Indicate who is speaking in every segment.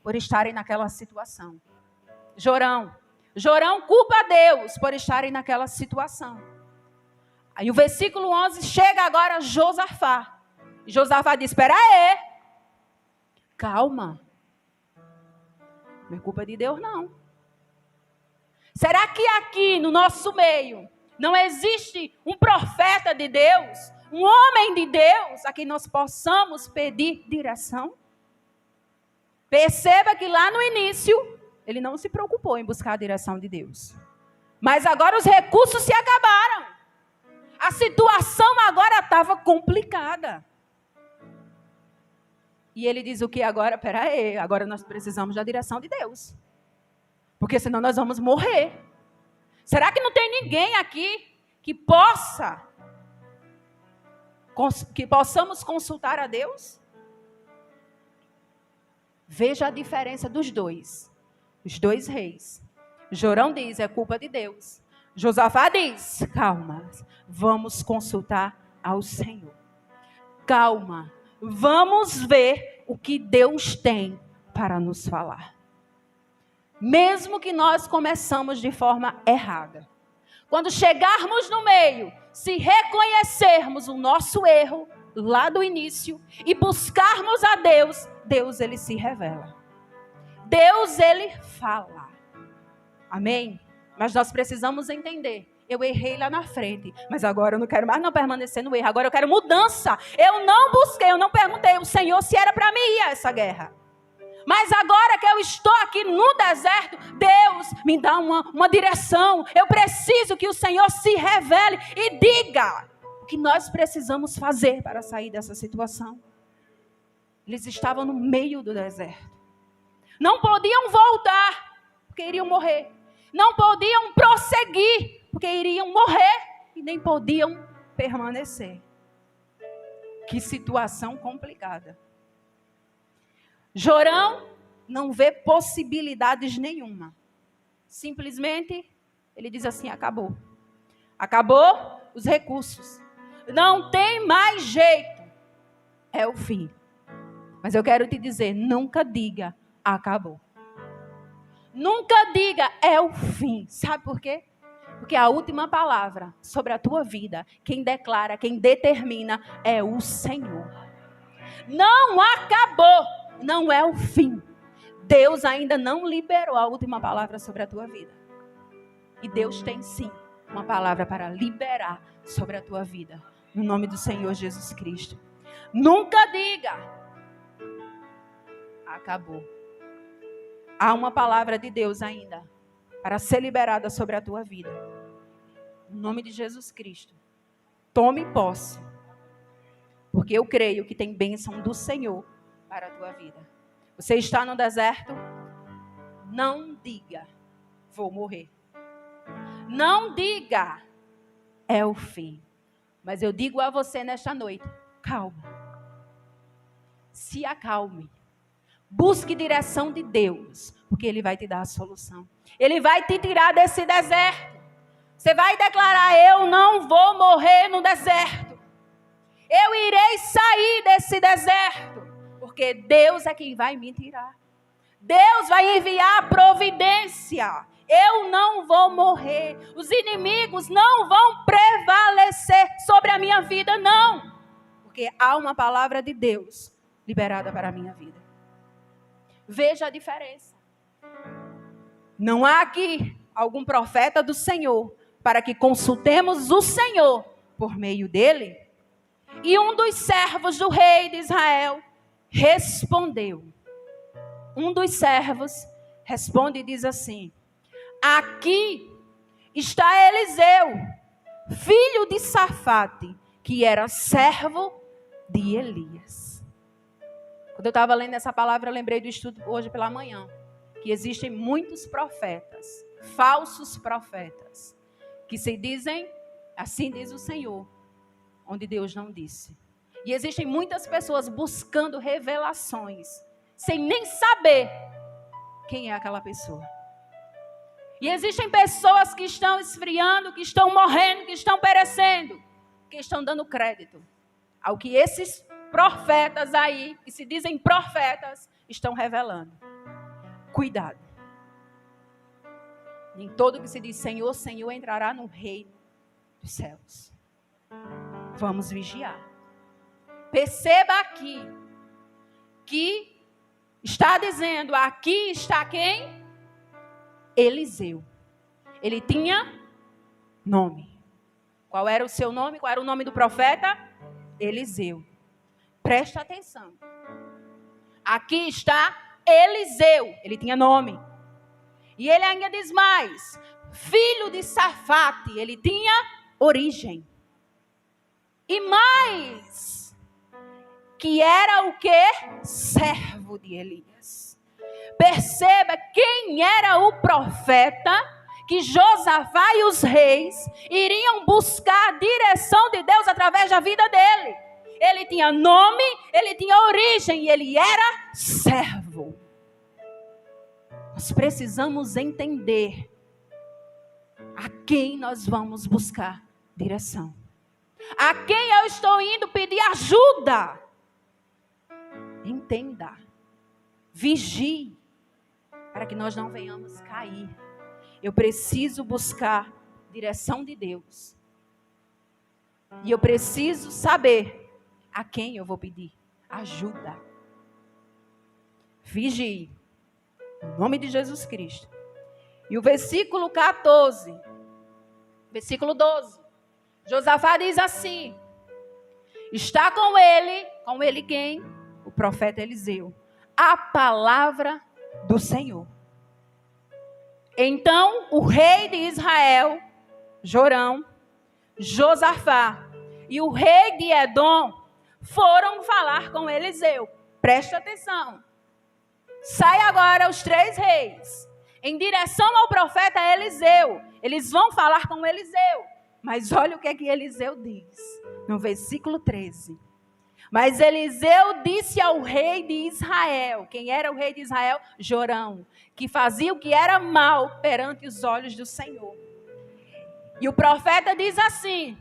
Speaker 1: por estarem naquela situação. Jorão culpa Deus por estarem naquela situação. Aí o versículo 11 chega agora a Josafá. E Josafá diz, espera aí. Calma. Não é culpa de Deus, não. Será que aqui no nosso meio não existe um profeta de Deus, um homem de Deus, a quem nós possamos pedir direção? Perceba que lá no início, ele não se preocupou em buscar a direção de Deus. Mas agora os recursos se acabaram. A situação agora estava complicada. E ele diz o que agora? Peraí, agora nós precisamos da direção de Deus. Porque senão nós vamos morrer. Será que não tem ninguém aqui que possamos consultar a Deus? Veja a diferença dos dois. Os dois reis. Jorão diz, é culpa de Deus. Josafá diz, calma, vamos consultar ao Senhor. Calma, vamos ver o que Deus tem para nos falar. Mesmo que nós começamos de forma errada. Quando chegarmos no meio, se reconhecermos o nosso erro lá do início e buscarmos a Deus, Deus ele se revela. Deus ele fala. Amém? Mas nós precisamos entender. Eu errei lá na frente, mas agora eu não quero mais não permanecer no erro. Agora eu quero mudança. Eu não busquei, eu não perguntei ao Senhor se era para mim ir a essa guerra. Mas agora que eu estou aqui no deserto, Deus me dá uma direção. Eu preciso que o Senhor se revele e diga o que nós precisamos fazer para sair dessa situação. Eles estavam no meio do deserto. Não podiam voltar, porque iriam morrer. Não podiam prosseguir, porque iriam morrer. E nem podiam permanecer. Que situação complicada. Jorão não vê possibilidades nenhuma. Simplesmente, ele diz assim, acabou. Acabou os recursos. Não tem mais jeito. É o fim. Mas eu quero te dizer, nunca diga, acabou. Nunca diga, é o fim. Sabe por quê? Porque a última palavra sobre a tua vida, quem declara, quem determina, é o Senhor. Não acabou. Não é o fim. Deus ainda não liberou a última palavra sobre a tua vida. E Deus tem sim uma palavra para liberar sobre a tua vida. No nome do Senhor Jesus Cristo. Nunca diga, acabou. Há uma palavra de Deus ainda para ser liberada sobre a tua vida. No nome de Jesus Cristo. Tome posse. Porque eu creio que tem bênção do Senhor para a tua vida. Você está no deserto? Não diga, vou morrer. Não diga, é o fim. Mas eu digo a você nesta noite, calma. Se acalme. Busque direção de Deus, porque Ele vai te dar a solução. Ele vai te tirar desse deserto. Você vai declarar, eu não vou morrer no deserto. Eu irei sair desse deserto. Porque Deus é quem vai me tirar. Deus vai enviar a providência. Eu não vou morrer. Os inimigos não vão prevalecer sobre a minha vida, não. Porque há uma palavra de Deus liberada para a minha vida. Veja a diferença. Não há aqui algum profeta do Senhor para que consultemos o Senhor por meio dele. E um dos servos do rei de Israel respondeu. Um dos servos responde e diz assim: aqui está Eliseu, filho de Safate, que era servo de Elias. Quando eu estava lendo essa palavra, eu lembrei do estudo hoje pela manhã, que existem muitos profetas, falsos profetas, que se dizem, assim diz o Senhor, onde Deus não disse. E existem muitas pessoas buscando revelações, sem nem saber quem é aquela pessoa. E existem pessoas que estão esfriando, que estão morrendo, que estão perecendo, que estão dando crédito ao que esses profetas aí, que se dizem profetas, estão revelando. Cuidado. Nem todo que se diz Senhor, Senhor entrará no reino dos céus. Vamos vigiar. Perceba aqui que está dizendo, aqui está quem? Eliseu. Ele tinha nome. Qual era o seu nome? Qual era o nome do profeta? Eliseu. Presta atenção. Aqui está Eliseu. Ele tinha nome. E ele ainda diz mais. Filho de Safate. Ele tinha origem. E mais. Que era o quê? Servo de Elias. Perceba quem era o profeta que Josafá e os reis iriam buscar a direção de Deus através da vida dele. Ele tinha nome, ele tinha origem e ele era servo. Nós precisamos entender a quem nós vamos buscar direção. A quem eu estou indo pedir ajuda. Entenda. Vigie. Para que nós não venhamos cair. Eu preciso buscar direção de Deus. E eu preciso saber a quem eu vou pedir ajuda. Vigie. Em nome de Jesus Cristo. E o versículo 14. Versículo 12. Josafá diz assim. Está com ele quem? O profeta Eliseu. A palavra do Senhor. Então, o rei de Israel, Jorão, Josafá e o rei de Edom foram falar com Eliseu. Presta atenção. Sai agora os 3 reis em direção ao profeta Eliseu. Eles vão falar com Eliseu. Mas olha o que é que Eliseu diz. No versículo 13. Mas Eliseu disse ao rei de Israel. Quem era o rei de Israel? Jorão. Que fazia o que era mal perante os olhos do Senhor. E o profeta diz assim.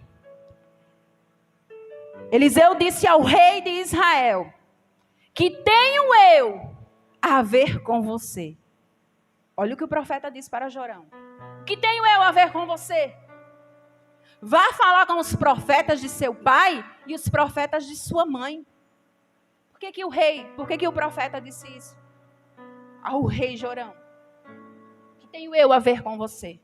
Speaker 1: Eliseu disse ao rei de Israel. Que tenho eu a ver com você. Olha o que o profeta disse para Jorão. Que tenho eu a ver com você? Vá falar com os profetas de seu pai e os profetas de sua mãe. Por que o profeta disse isso? Ao rei Jorão. Que tenho eu a ver com você?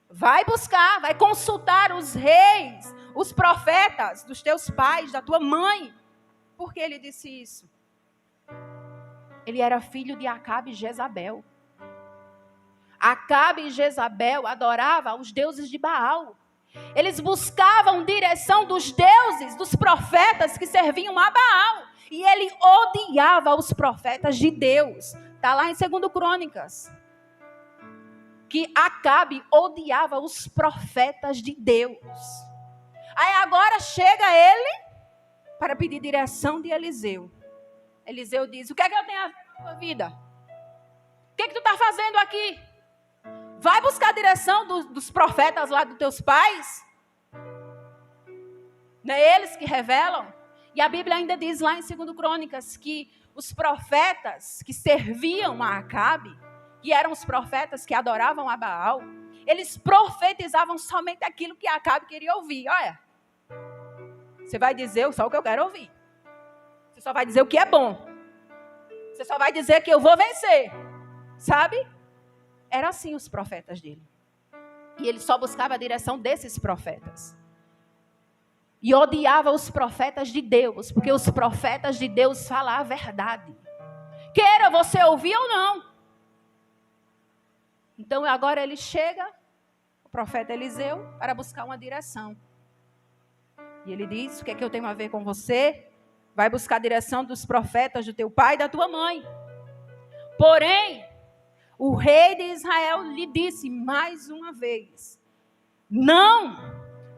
Speaker 1: Vai buscar, vai consultar os reis, os profetas dos teus pais, da tua mãe. Por que ele disse isso? Ele era filho de Acabe e Jezabel. Acabe e Jezabel adoravam os deuses de Baal. Eles buscavam direção dos deuses, dos profetas que serviam a Baal. E ele odiava os profetas de Deus. Está lá em 2 Crônicas. Que Acabe odiava os profetas de Deus. Aí agora chega ele para pedir direção de Eliseu. Eliseu diz, o que é que eu tenho a ver com a tua vida? O que é que tu está fazendo aqui? Vai buscar a direção dos profetas lá dos teus pais. Não é eles que revelam? E a Bíblia ainda diz lá em 2 Crônicas que os profetas que serviam a Acabe, que eram os profetas que adoravam a Baal, eles profetizavam somente aquilo que Acabe queria ouvir. Olha, você vai dizer só o que eu quero ouvir. Você só vai dizer o que é bom. Você só vai dizer que eu vou vencer. Sabe? Era assim os profetas dele. E ele só buscava a direção desses profetas. E odiava os profetas de Deus, porque os profetas de Deus falam a verdade. Queira você ouvir ou não. Então agora ele chega, o profeta Eliseu, para buscar uma direção. E ele diz, o que é que eu tenho a ver com você? Vai buscar a direção dos profetas do teu pai e da tua mãe. Porém, o rei de Israel lhe disse mais uma vez, não,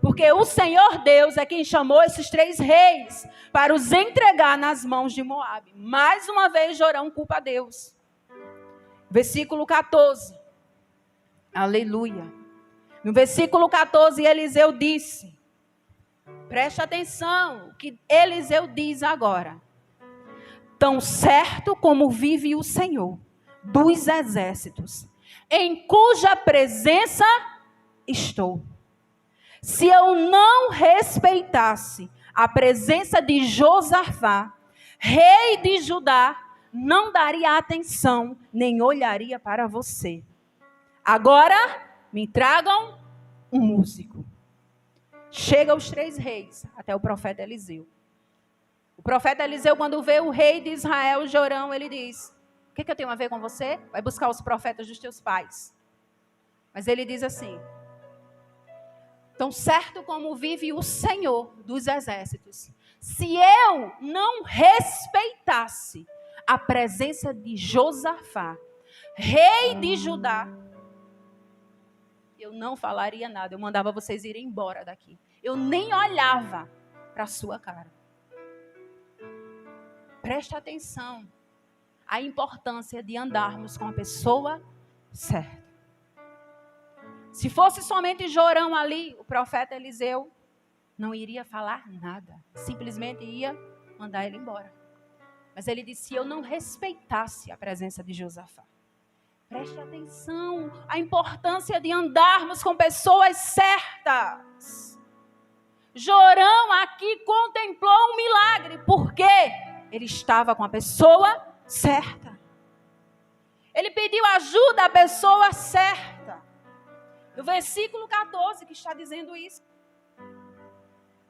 Speaker 1: porque o Senhor Deus é quem chamou esses 3 reis para os entregar nas mãos de Moabe. Mais uma vez Jorão culpa a Deus. Versículo 14. Aleluia. No versículo 14, Eliseu disse, preste atenção, o que Eliseu diz agora. Tão certo como vive o Senhor, dos exércitos, em cuja presença estou. Se eu não respeitasse a presença de Josafá, rei de Judá, não daria atenção, nem olharia para você. Agora, me tragam um músico. Chega os 3 reis, até o profeta Eliseu. O profeta Eliseu, quando vê o rei de Israel, Jorão, ele diz: o que eu tenho a ver com você? Vai buscar os profetas dos teus pais. Mas ele diz assim: tão certo como vive o Senhor dos exércitos, se eu não respeitasse a presença de Josafá, rei de Judá, eu não falaria nada, eu mandava vocês irem embora daqui. Eu nem olhava para a sua cara. Preste atenção à importância de andarmos com a pessoa certa. Se fosse somente Jorão ali, o profeta Eliseu não iria falar nada. Simplesmente ia mandar ele embora. Mas ele disse: se eu não respeitasse a presença de Josafá. Preste atenção à importância de andarmos com pessoas certas. Jorão aqui contemplou um milagre. Por quê? Ele estava com a pessoa certa. Ele pediu ajuda à pessoa certa. No versículo 14 que está dizendo isso.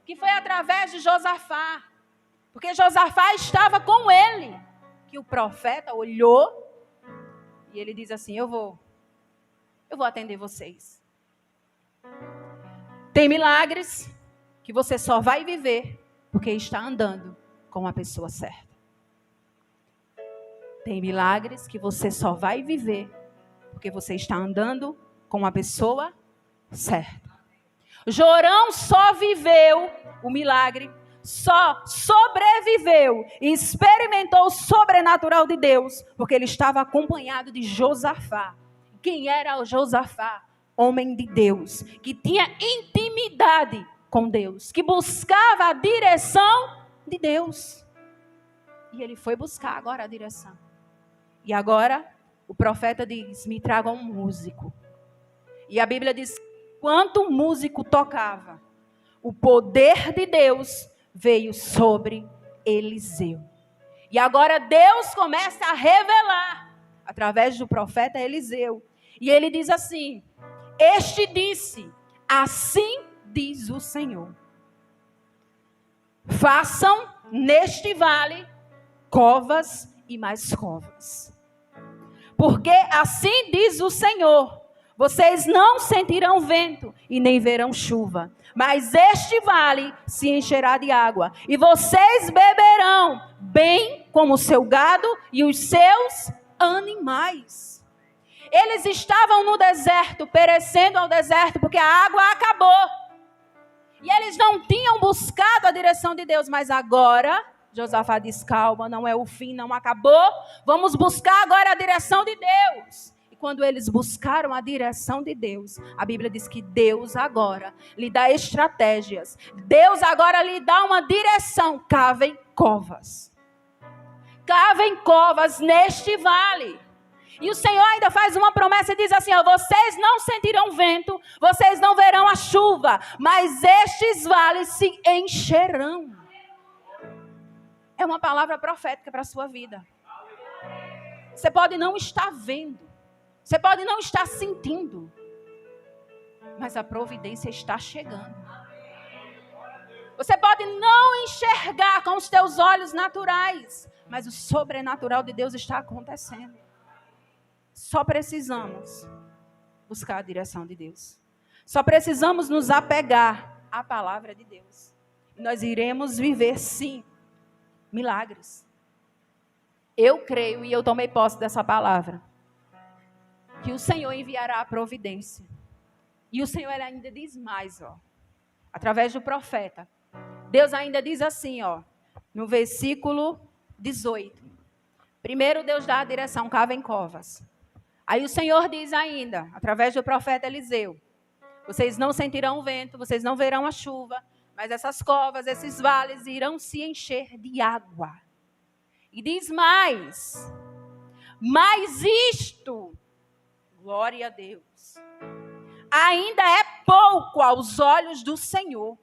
Speaker 1: Que foi através de Josafá. Porque Josafá estava com ele. Que o profeta olhou e ele diz assim: eu vou atender vocês. Tem milagres que você só vai viver porque está andando com a pessoa certa. Tem milagres que você só vai viver porque você está andando com a pessoa certa. Jorão só viveu o milagre, só sobreviveu e experimentou o sobrenatural de Deus porque ele estava acompanhado de Josafá. Quem era o Josafá? Homem de Deus, que tinha intimidade com Deus, que buscava a direção de Deus. E ele foi buscar agora a direção. E agora o profeta diz: me traga um músico. E a Bíblia diz: enquanto o músico tocava, o poder de Deus veio sobre Eliseu. E agora Deus começa a revelar através do profeta Eliseu. E ele diz assim: este disse, assim diz o Senhor: façam neste vale covas e mais covas. Porque assim diz o Senhor: vocês não sentirão vento e nem verão chuva, mas este vale se encherá de água, e vocês beberão, bem como o seu gado e os seus animais. Eles estavam no deserto, perecendo ao deserto, porque a água acabou. E eles não tinham buscado a direção de Deus, mas agora Josafá diz: calma, não é o fim, não acabou. Vamos buscar agora a direção de Deus. E quando eles buscaram a direção de Deus, a Bíblia diz que Deus agora lhe dá estratégias. Deus agora lhe dá uma direção. Cavem covas. Cavem covas neste vale. E o Senhor ainda faz uma promessa e diz assim: ó, vocês não sentirão vento, vocês não verão a chuva, mas estes vales se encherão. É uma palavra profética para a sua vida. Você pode não estar vendo, você pode não estar sentindo, mas a providência está chegando. Você pode não enxergar com os teus olhos naturais, mas o sobrenatural de Deus está acontecendo. Só precisamos buscar a direção de Deus. Só precisamos nos apegar à palavra de Deus. E nós iremos viver, sim, milagres. Eu creio e eu tomei posse dessa palavra, que o Senhor enviará a providência. E o Senhor ainda diz mais, ó, através do profeta. Deus ainda diz assim, ó, no versículo 18. Primeiro Deus dá a direção: cavem covas. Aí o Senhor diz ainda, através do profeta Eliseu: vocês não sentirão o vento, vocês não verão a chuva, mas essas covas, esses vales irão se encher de água. E diz mais: Mas isto, glória a Deus, ainda é pouco aos olhos do Senhor.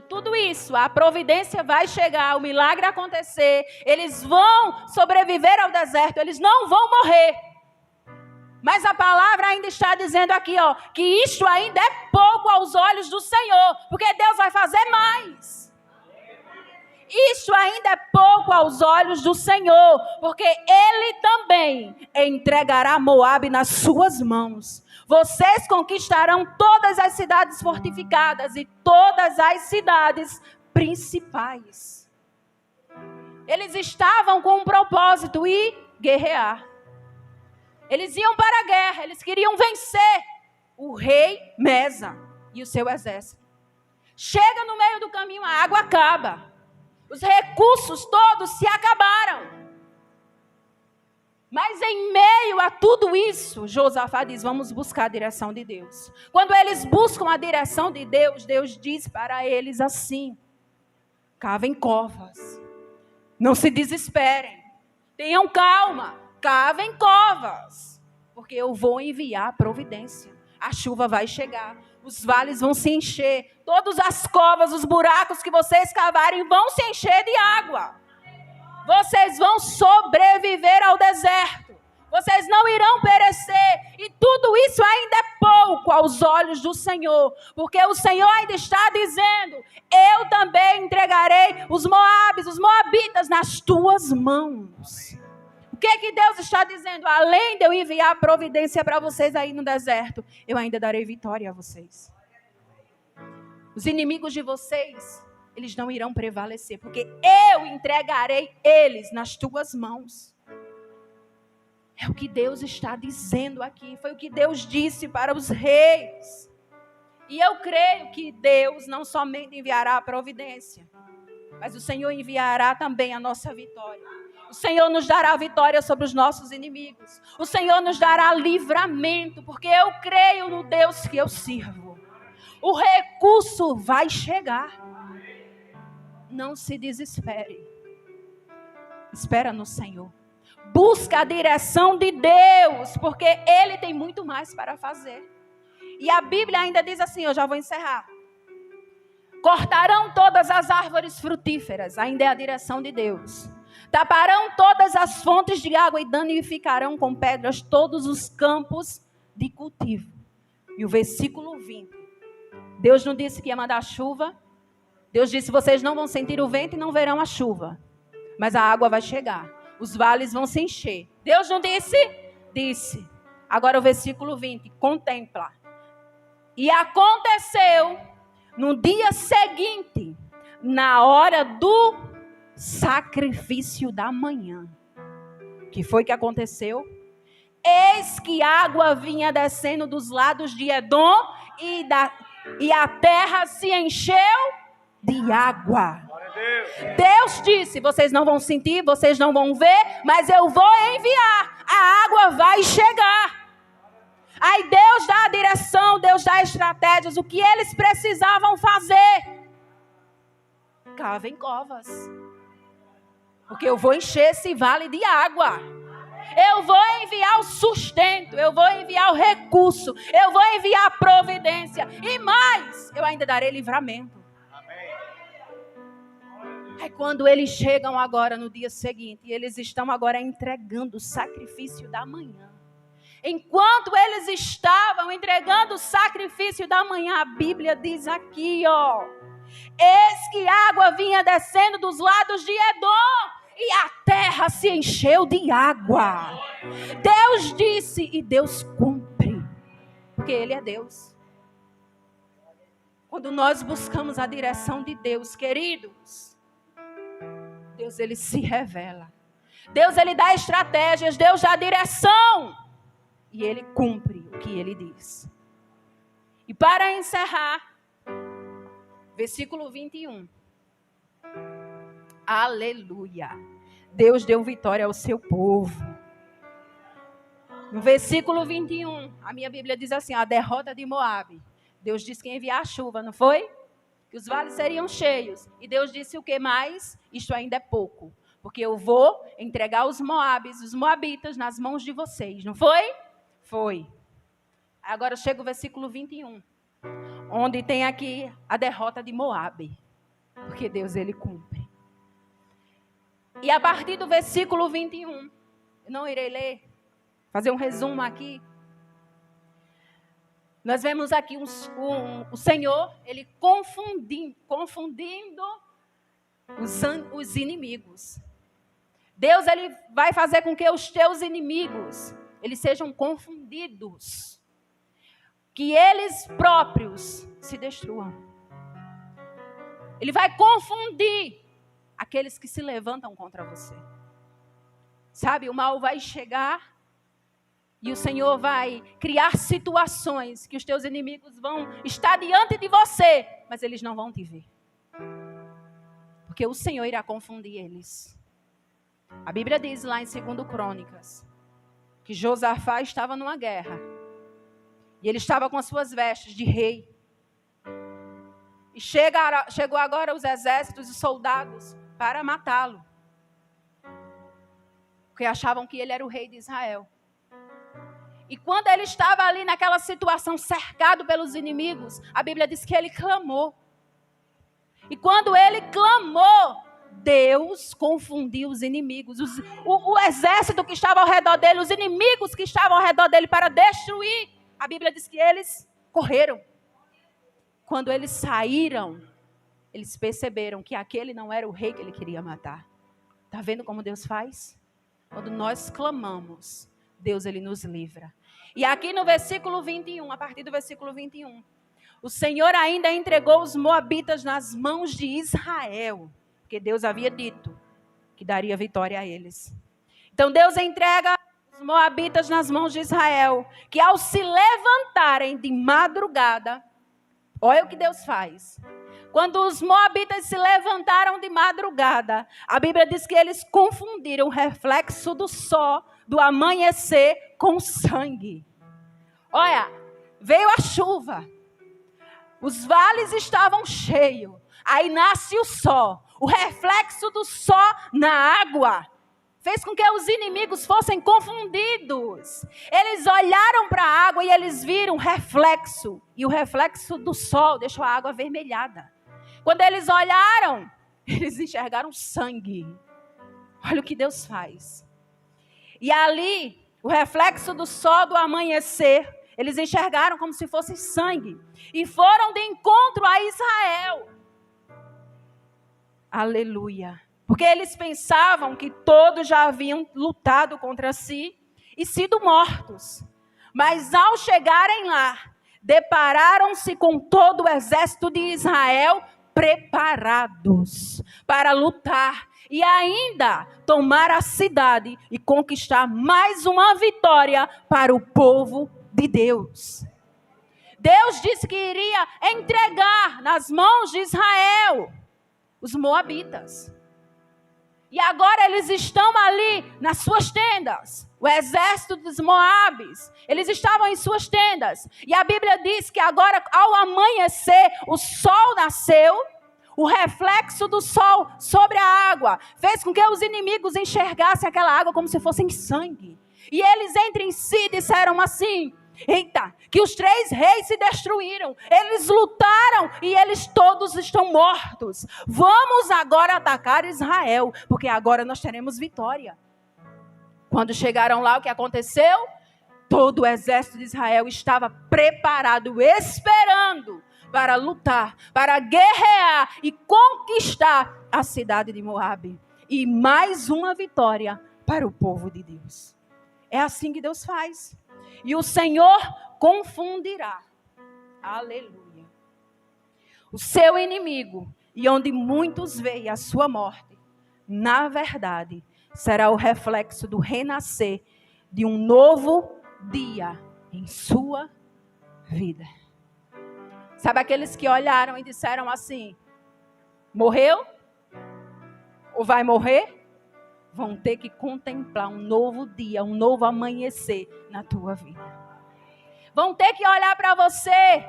Speaker 1: Tudo isso, a providência vai chegar, o milagre acontecer, eles vão sobreviver ao deserto, eles não vão morrer. Mas a palavra ainda está dizendo aqui, que isto ainda é pouco aos olhos do Senhor, porque Deus vai fazer mais. Isso ainda é pouco aos olhos do Senhor, porque Ele também entregará Moabe nas suas mãos. Vocês conquistarão todas as cidades fortificadas e todas as cidades principais. Eles estavam com um propósito, ir guerrear. Eles iam para a guerra, eles queriam vencer o rei Mesa e o seu exército. Chega no meio do caminho, a água acaba. Os recursos todos se acabaram. Mas em meio a tudo isso, Josafá diz, vamos buscar a direção de Deus. Quando eles buscam a direção de Deus, Deus diz para eles assim: cavem covas, não se desesperem, tenham calma, cavem covas, porque eu vou enviar a providência. A chuva vai chegar, os vales vão se encher, todas as covas, os buracos que vocês cavarem vão se encher de água. Vocês vão sobreviver ao deserto. Vocês não irão perecer. E tudo isso ainda é pouco aos olhos do Senhor. Porque o Senhor ainda está dizendo: eu também entregarei os moabitas nas tuas mãos. O que Deus está dizendo? Além de eu enviar providência para vocês aí no deserto, eu ainda darei vitória a vocês. Os inimigos de vocês, eles não irão prevalecer, porque eu entregarei eles nas tuas mãos. É o que Deus está dizendo aqui. Foi o que Deus disse para os reis. E eu creio que Deus não somente enviará a providência, mas o Senhor enviará também a nossa vitória. O Senhor nos dará vitória sobre os nossos inimigos. O Senhor nos dará livramento, porque eu creio no Deus que eu sirvo. O recurso vai chegar. Não se desespere. Espera no Senhor. Busca a direção de Deus, porque Ele tem muito mais para fazer. E a Bíblia ainda diz assim, eu já vou encerrar. Cortarão todas as árvores frutíferas, ainda é a direção de Deus. Taparão todas as fontes de água e danificarão com pedras todos os campos de cultivo. E o versículo 20. Deus não disse que ia mandar chuva. Deus disse, vocês não vão sentir o vento e não verão a chuva. Mas a água vai chegar. Os vales vão se encher. Deus não disse? Disse. Agora o versículo 20. Contempla. E aconteceu no dia seguinte, na hora do sacrifício da manhã. Que foi que aconteceu? Eis que água vinha descendo dos lados de Edom e a terra se encheu de água. Deus disse, vocês não vão sentir, vocês não vão ver, mas eu vou enviar. A água vai chegar. Aí Deus dá a direção, Deus dá estratégias, o que eles precisavam fazer. Cavem covas. Porque eu vou encher esse vale de água. Eu vou enviar o sustento, eu vou enviar o recurso, eu vou enviar a providência. E mais, eu ainda darei livramento. É quando eles chegam agora no dia seguinte, e eles estão agora entregando o sacrifício da manhã. Enquanto eles estavam entregando o sacrifício da manhã, a Bíblia diz aqui, eis que água vinha descendo dos lados de Edom, e a terra se encheu de água. Deus disse e Deus cumpre, porque Ele é Deus. Quando nós buscamos a direção de Deus, queridos, Deus, Ele se revela. Deus, Ele dá estratégias, Deus dá direção. E Ele cumpre o que Ele diz. E para encerrar, versículo 21. Aleluia. Deus deu vitória ao seu povo. No versículo 21, a minha Bíblia diz assim, a derrota de Moabe. Deus disse que ia enviar a chuva, não foi? Que os vales seriam cheios. E Deus disse o que mais? Isto ainda é pouco. Porque eu vou entregar os moabitas nas mãos de vocês. Não foi? Foi. Agora chega o versículo 21. Onde tem aqui a derrota de Moabe. Porque Deus, ele cumpre. E a partir do versículo 21, eu não irei ler, fazer um resumo aqui. Nós vemos aqui o Senhor, ele confundindo os inimigos. Deus, ele vai fazer com que os teus inimigos, eles sejam confundidos. Que eles próprios se destruam. Ele vai confundir aqueles que se levantam contra você. Sabe, o mal vai chegar e o Senhor vai criar situações que os teus inimigos vão estar diante de você, mas eles não vão te ver. Porque o Senhor irá confundir eles. A Bíblia diz lá em 2 Crônicas que Josafá estava numa guerra. E ele estava com as suas vestes de rei. E chegou agora os exércitos e soldados para matá-lo. Porque achavam que ele era o rei de Israel. E quando ele estava ali naquela situação, cercado pelos inimigos, a Bíblia diz que ele clamou. E quando ele clamou, Deus confundiu os inimigos. O exército que estava ao redor dele, os inimigos que estavam ao redor dele para destruir. A Bíblia diz que eles correram. Quando eles saíram, eles perceberam que aquele não era o rei que ele queria matar. Está vendo como Deus faz? Quando nós clamamos, Deus, ele nos livra. E aqui no versículo 21, a partir do versículo 21, o Senhor ainda entregou os moabitas nas mãos de Israel, porque Deus havia dito que daria vitória a eles. Então Deus entrega os moabitas nas mãos de Israel, que ao se levantarem de madrugada, olha o que Deus faz. Quando os moabitas se levantaram de madrugada, a Bíblia diz que eles confundiram o reflexo do sol, do amanhecer, com sangue. Olha, veio a chuva. Os vales estavam cheios. Aí nasce o sol. O reflexo do sol na água fez com que os inimigos fossem confundidos. Eles olharam para a água e eles viram reflexo. E o reflexo do sol deixou a água avermelhada. Quando eles olharam, eles enxergaram sangue. Olha o que Deus faz. E ali, o reflexo do sol do amanhecer, eles enxergaram como se fosse sangue. E foram de encontro a Israel. Aleluia. Porque eles pensavam que todos já haviam lutado contra si e sido mortos. Mas ao chegarem lá, depararam-se com todo o exército de Israel preparados para lutar e ainda tomar a cidade e conquistar mais uma vitória para o povo de Deus. Deus disse que iria entregar nas mãos de Israel os moabitas. E agora eles estão ali nas suas tendas. O exército dos Moabes, eles estavam em suas tendas. E a Bíblia diz que agora, ao amanhecer, o sol nasceu. O reflexo do sol sobre a água fez com que os inimigos enxergassem aquela água como se fossem sangue. E eles entre si disseram assim: eita, que os 3 reis se destruíram. Eles lutaram e eles todos estão mortos. Vamos agora atacar Israel, porque agora nós teremos vitória. Quando chegaram lá, o que aconteceu? Todo o exército de Israel estava preparado, esperando para lutar, para guerrear e conquistar a cidade de Moabe. E mais uma vitória para o povo de Deus. É assim que Deus faz. E o Senhor confundirá, aleluia, o seu inimigo, e onde muitos veem a sua morte, na verdade, será o reflexo do renascer de um novo dia em sua vida. Sabe aqueles que olharam e disseram assim: morreu? Ou vai morrer? Vão ter que contemplar um novo dia, um novo amanhecer na tua vida. Vão ter que olhar para você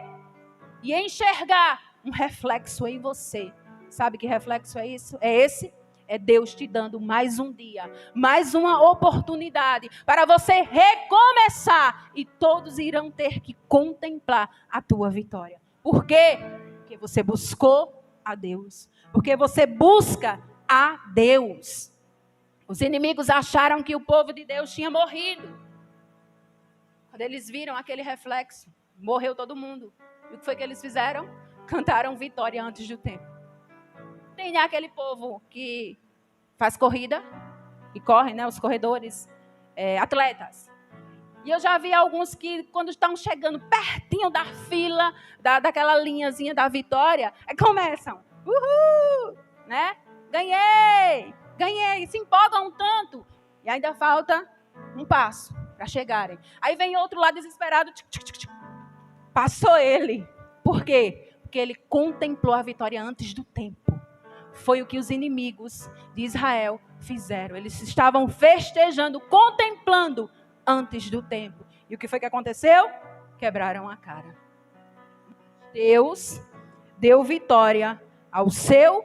Speaker 1: e enxergar um reflexo em você. Sabe que reflexo é isso? É esse? é Deus te dando mais um dia, mais uma oportunidade para você recomeçar e todos irão ter que contemplar a tua vitória. Por quê? Porque você buscou a Deus. Porque você busca a Deus. Os inimigos acharam que o povo de Deus tinha morrido. Quando eles viram aquele reflexo, morreu todo mundo. E o que foi que eles fizeram? Cantaram vitória antes do tempo. Tem aquele povo que faz corrida, e corre, né? Os corredores, atletas. E eu já vi alguns que, quando estão chegando pertinho da fila, daquela linhazinha da vitória, começam, uhul, né? Ganhei, se empolgam tanto. E ainda falta um passo para chegarem. Aí vem outro lá desesperado, passou ele. Por quê? Porque ele contemplou a vitória antes do tempo. Foi o que os inimigos de Israel fizeram. Eles estavam festejando, contemplando antes do tempo. E o que foi que aconteceu? Quebraram a cara. Deus deu vitória ao seu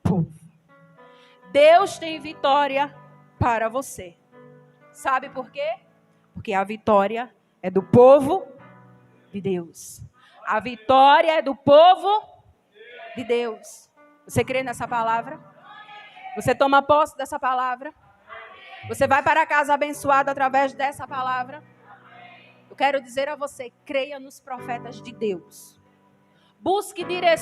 Speaker 1: povo. Deus tem vitória para você. Sabe por quê? Porque a vitória é do povo de Deus. A vitória é do povo de Deus. Você crê nessa palavra? Você toma posse dessa palavra? Você vai para casa abençoado através dessa palavra? Eu quero dizer a você, creia nos profetas de Deus. Busque direção.